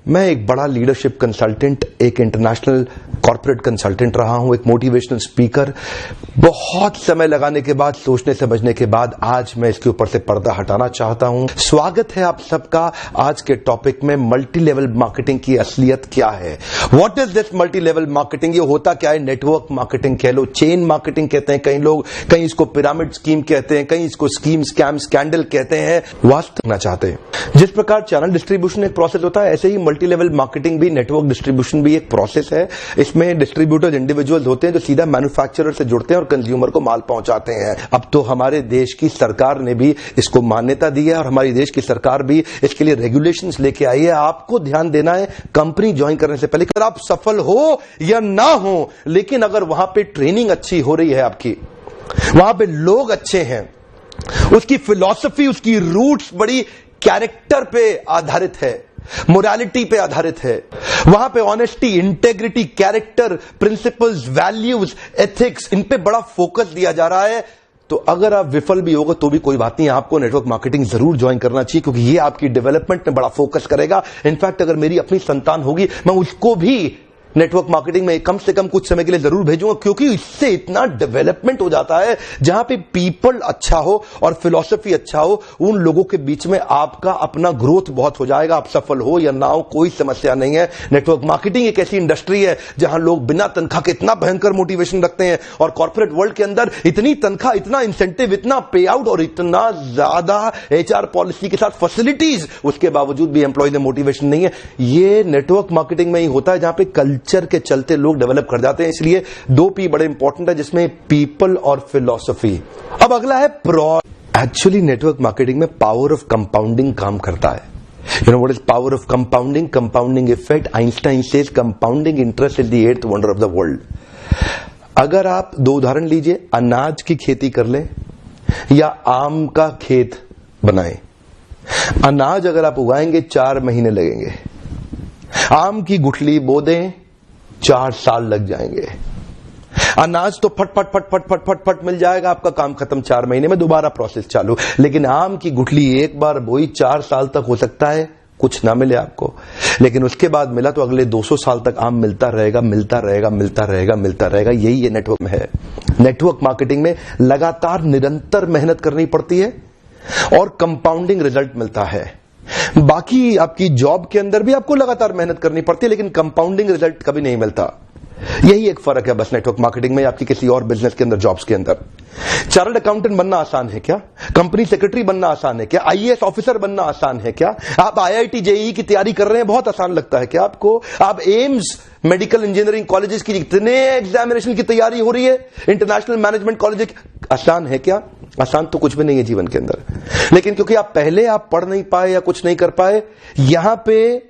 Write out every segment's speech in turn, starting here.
मैं एक बड़ा लीडरशिप कंसल्टेंट, एक इंटरनेशनल कॉर्पोरेट कंसल्टेंट रहा हूं, एक मोटिवेशनल स्पीकर। बहुत समय लगाने के बाद, सोचने समझने के बाद आज मैं इसके ऊपर से पर्दा हटाना चाहता हूं। स्वागत है आप सबका आज के टॉपिक में, मल्टी लेवल मार्केटिंग की असलियत क्या है। What is this multi level marketing? ये होता क्या है? नेटवर्क मार्केटिंग कह लो, चेन मार्केटिंग कहते हैं कई लोग, कहीं इसको पिरामिड स्कीम कहते हैं, कहीं इसको स्कीम स्कैम स्कैंडल कहते हैं। वास्तव चाहते हैं जिस प्रकार चैनल डिस्ट्रीब्यूशन एक प्रोसेस होता है, ऐसे ही मल्टी लेवल मार्केटिंग भी, नेटवर्क डिस्ट्रीब्यूशन भी एक प्रोसेस है। इसमें डिस्ट्रीब्यूटर्स इंडिविजुअल्स होते हैं जो सीधा मैन्युफैक्चरर से जुड़ते हैं और कंज्यूमर को माल पहुंचाते हैं। अब तो हमारे देश की सरकार ने भी इसको मान्यता दी है और हमारी देश की सरकार भी इसके लिए रेगुलेशंस लेके आई है। आपको ध्यान देना है कंपनी ज्वाइन करने से पहले, अगर आप सफल हो या ना हो, लेकिन अगर वहां पे ट्रेनिंग अच्छी हो रही है, आपकी वहां पे लोग अच्छे हैं, उसकी फिलॉसफी, उसकी रूट्स बड़ी कैरेक्टर पे आधारित है, मोरालिटी पे आधारित है, वहां पे honesty, integrity, character, principles, values, ethics, इन पे बड़ा फोकस दिया जा रहा है, तो अगर आप विफल भी होगा तो भी कोई बात नहीं, आपको नेटवर्क मार्केटिंग जरूर ज्वाइन करना चाहिए, क्योंकि ये आपकी डेवलपमेंट में बड़ा फोकस करेगा। इनफैक्ट अगर मेरी अपनी संतान होगी, मैं उसको भी नेटवर्क मार्केटिंग में कम से कम कुछ समय के लिए जरूर भेजूंगा, क्योंकि इससे इतना डेवलपमेंट हो जाता है। जहां पे पीपल अच्छा हो और फिलॉसफी अच्छा हो, उन लोगों के बीच में आपका अपना ग्रोथ बहुत हो जाएगा। आप सफल हो या ना हो, कोई समस्या नहीं है। नेटवर्क मार्केटिंग एक ऐसी इंडस्ट्री है जहां लोग बिना तनख्वाह के इतना भयंकर मोटिवेशन रखते हैं, और कॉर्पोरेट वर्ल्ड के अंदर इतनी तनख्वाह, इतना इंसेंटिव, इतना पे आउट और इतना ज्यादा एचआर पॉलिसी के साथ फैसिलिटीज, उसके बावजूद भी एम्प्लॉयज में मोटिवेशन नहीं है। ये नेटवर्क मार्केटिंग में ही होता है, जहां पे कल्चर के चलते लोग डेवलप कर जाते हैं। इसलिए 2 P बड़े इंपॉर्टेंट है, जिसमें पीपल और फिलॉसफी। अब अगला है एक्चुअली नेटवर्क मार्केटिंग में पावर ऑफ कंपाउंडिंग काम करता है। You know what is power of compounding? Compounding effect. Einstein says compounding interest is the 8th wonder of the world. अगर आप 2 उदाहरण लीजिए, अनाज की खेती कर लें या आम का खेत बनाएं। अनाज अगर आप उगाएंगे 4 महीने लगेंगे, आम की गुठली बो दें 4 साल लग जाएंगे। अनाज तो फट फट फट फट फट फट फट मिल जाएगा, आपका काम खत्म, 4 महीने में दोबारा प्रोसेस चालू। लेकिन आम की गुठली एक बार बोई, 4 साल तक हो सकता है कुछ ना मिले आपको, लेकिन उसके बाद मिला तो अगले 200 साल तक आम मिलता रहेगा, मिलता रहेगा, मिलता रहेगा, मिलता रहेगा। यही ये नेटवर्क में है। नेटवर्क मार्केटिंग में लगातार निरंतर मेहनत करनी पड़ती है और कंपाउंडिंग रिजल्ट मिलता है। बाकी आपकी जॉब के अंदर भी आपको लगातार मेहनत करनी पड़ती है, लेकिन कंपाउंडिंग रिजल्ट कभी नहीं मिलता। यही एक फर्क है बस नेटवर्क मार्केटिंग में आपकी किसी और बिजनेस के अंदर, जॉब्स के अंदर। चार्टर्ड अकाउंटेंट बनना आसान है क्या? कंपनी सेक्रेटरी बनना आसान है क्या? आईएएस ऑफिसर बनना आसान है क्या? आप आईआईटी जेईई की तैयारी कर रहे हैं, बहुत आसान लगता है क्या आपको? आप एम्स मेडिकल इंजीनियरिंग कॉलेजेस की इतने एग्जामिनेशन की तैयारी हो रही है, इंटरनेशनल मैनेजमेंट कॉलेज, आसान है क्या? आसान तो कुछ भी नहीं है जीवन के अंदर। लेकिन क्योंकि आप पहले पढ़ नहीं पाए या कुछ नहीं कर पाए, यहां पे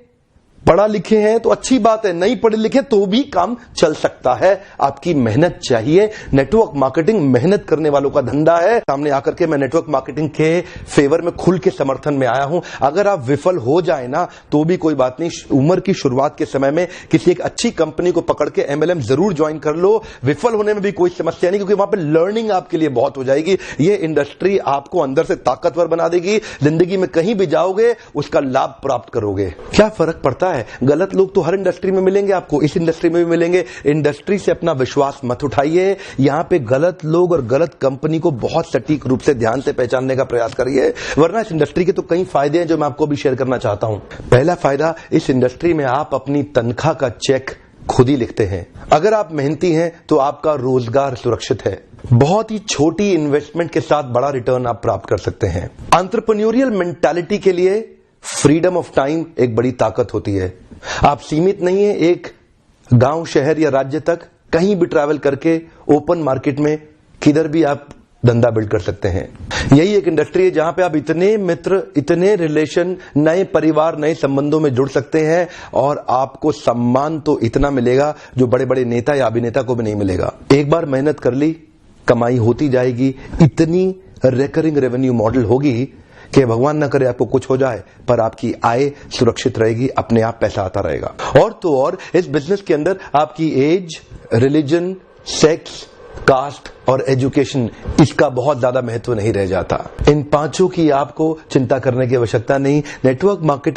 पढ़ा लिखे हैं तो अच्छी बात है, नहीं पढ़े लिखे तो भी काम चल सकता है। आपकी मेहनत चाहिए। नेटवर्क मार्केटिंग मेहनत करने वालों का धंधा है। सामने आकर के मैं नेटवर्क मार्केटिंग के फेवर में खुल के समर्थन में आया हूं। अगर आप विफल हो जाए ना तो भी कोई बात नहीं, उम्र की शुरुआत के समय में किसी एक अच्छी कंपनी को पकड़ के MLM जरूर ज्वाइन कर लो। विफल होने में भी कोई समस्या नहीं, क्योंकि वहां पर लर्निंग आपके लिए बहुत हो जाएगी। ये इंडस्ट्री आपको अंदर से ताकतवर बना देगी। जिंदगी में कहीं भी जाओगे उसका लाभ प्राप्त करोगे। क्या फर्क पड़ता है? गलत लोग तो हर इंडस्ट्री में मिलेंगे आपको, इस इंडस्ट्री में भी मिलेंगे। इंडस्ट्री से अपना विश्वास मत उठाइए। यहां पे गलत लोग और गलत कंपनी को बहुत सटीक रूप से ध्यान से पहचानने का प्रयास करिए, वरना इस इंडस्ट्री के तो कई फायदे हैं जो मैं आपको भी शेयर करना चाहता हूं। पहला फायदा, इस इंडस्ट्री में आप अपनी तनख्वाह का चेक खुद ही लिखते हैं। अगर आप मेहनती हैं तो आपका रोजगार सुरक्षित है। बहुत ही छोटी इन्वेस्टमेंट के साथ बड़ा रिटर्न आप प्राप्त कर सकते हैं। एंटरप्रेन्योरियल मेंटालिटी के लिए फ्रीडम ऑफ टाइम एक बड़ी ताकत होती है। आप सीमित नहीं है एक गांव, शहर या राज्य तक, कहीं भी ट्रैवल करके ओपन मार्केट में किधर भी आप धंधा बिल्ड कर सकते हैं। यही एक इंडस्ट्री है जहां पे आप इतने मित्र, इतने रिलेशन, नए परिवार, नए संबंधों में जुड़ सकते हैं, और आपको सम्मान तो इतना मिलेगा जो बड़े बड़े नेता या अभिनेता को भी नहीं मिलेगा। एक बार मेहनत कर ली, कमाई होती जाएगी। इतनी रिकरिंग रेवेन्यू मॉडल होगी कि भगवान ना करे आपको कुछ हो जाए, पर आपकी आय सुरक्षित रहेगी, अपने आप पैसा आता रहेगा। और तो और इस बिजनेस के अंदर आपकी एज, रिलीजन, सेक्स, कास्ट और एजुकेशन, इसका बहुत ज्यादा महत्व नहीं रह जाता। इन 5 की आपको चिंता करने की आवश्यकता नहीं। Network marketing